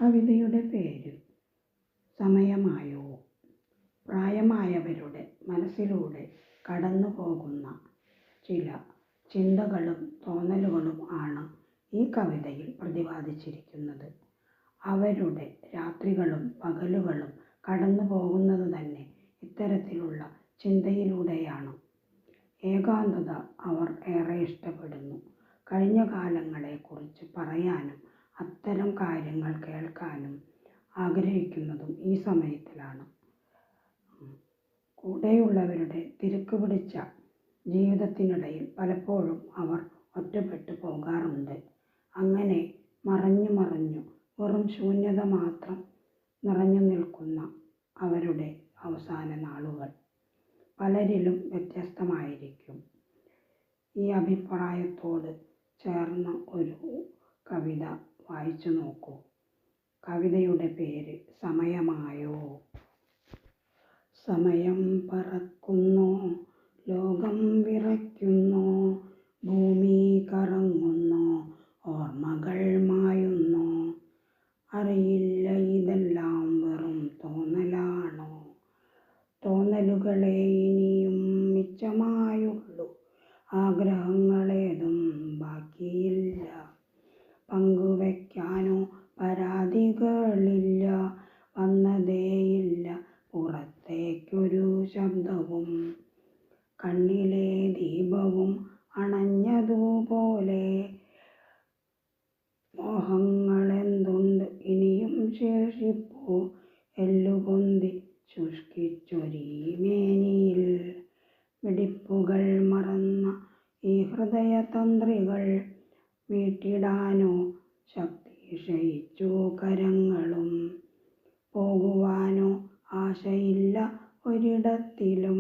കവിതയുടെ പേര് സമയമായോ. പ്രായമായവരുടെ മനസ്സിലൂടെ കടന്നു പോകുന്ന ചില ചിന്തകളും തോന്നലുകളും ആണ് ഈ കവിതയിൽ പ്രതിപാദിച്ചിരിക്കുന്നത്. അവരുടെ രാത്രികളും പകലുകളും കടന്നു പോകുന്നത് തന്നെ ഇത്തരത്തിലുള്ള ചിന്തയിലൂടെയാണ്. ഏകാന്തത അവർ ഏറെ ഇഷ്ടപ്പെടുന്നു. കഴിഞ്ഞ കാലങ്ങളെക്കുറിച്ച് പറയാനും അത്തരം കാര്യങ്ങൾ കേൾക്കാനും ആഗ്രഹിക്കുന്നതും ഈ സമയത്തിലാണ്. കൂടെയുള്ളവരുടെ തിരക്ക് പിടിച്ച ജീവിതത്തിനിടയിൽ പലപ്പോഴും അവർ ഒറ്റപ്പെട്ടു പോകാറുണ്ട്. അങ്ങനെ മറഞ്ഞു വെറും ശൂന്യത മാത്രം നിറഞ്ഞു നിൽക്കുന്ന അവരുടെ അവസാന നാളുകൾ പലരിലും വ്യത്യസ്തമായിരിക്കും. ഈ അഭിപ്രായത്തോട് ചേർന്ന ഒരു കവിത വായിച്ചു നോക്കൂ. കവിതയുടെ പേര് സമയമായോ. സമയം പറക്കുന്നു, ലോകം വിറയ്ക്കുന്നു, ഭൂമി കറങ്ങുന്നു, ഓർമ്മകൾ മായുന്നു. അറിയില്ല ഇതെല്ലാം വെറും തോന്നലാണോ. തോന്നലുകളെ ഇനിയും മിച്ചമായുള്ളൂ, ആഗ്രഹങ്ങളേതും ബാക്കിയില്ല. പങ്കുവയ്ക്കാനോ പരാതികളില്ല, വന്നതേയില്ല പുറത്തേക്കൊരു ശബ്ദവും. കണ്ണിലെ ദീപവും അണഞ്ഞതുപോലെ മോഹങ്ങളെന്തുണ്ട് ഇനിയും ശേഷിപ്പൂ. എല്ലുപൊന്തി ശുഷ്കിച്ചൊരീ മേനിയിൽ മിടിപ്പുകൾ മറന്ന ഈ ഹൃദയതന്ത്രികൾ. മീട്ടിടാനോ ശക്തി ക്ഷയിച്ചു കരങ്ങളും, പോകുവാനോ ആശയില്ല ഒരിടത്തിലും.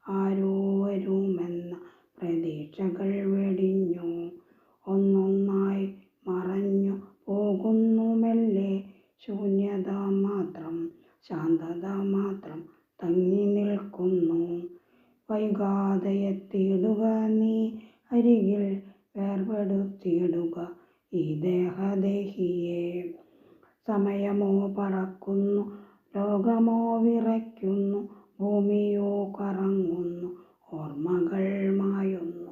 ആരോ വരുമെന്ന പ്രതീക്ഷകൾ വെടിഞ്ഞു, ഒന്നൊന്നായി മറഞ്ഞു പോകുന്നു മെല്ലെ. ശൂന്യത മാത്രം, ശാന്തത മാത്രം തങ്ങി നിൽക്കുന്നു. വൈകാതെ എത്തിയിടുക നീ അരികിൽ, വേർപെടുത്തിയിടുക ഈ ദേഹദേഹിയെ. സമയമോ പറക്കുന്നു, ലോകമോ വിറയ്ക്കുന്നു, ഭൂമിയോ കറങ്ങുന്നു, ഓർമ്മകൾ മായുന്നു.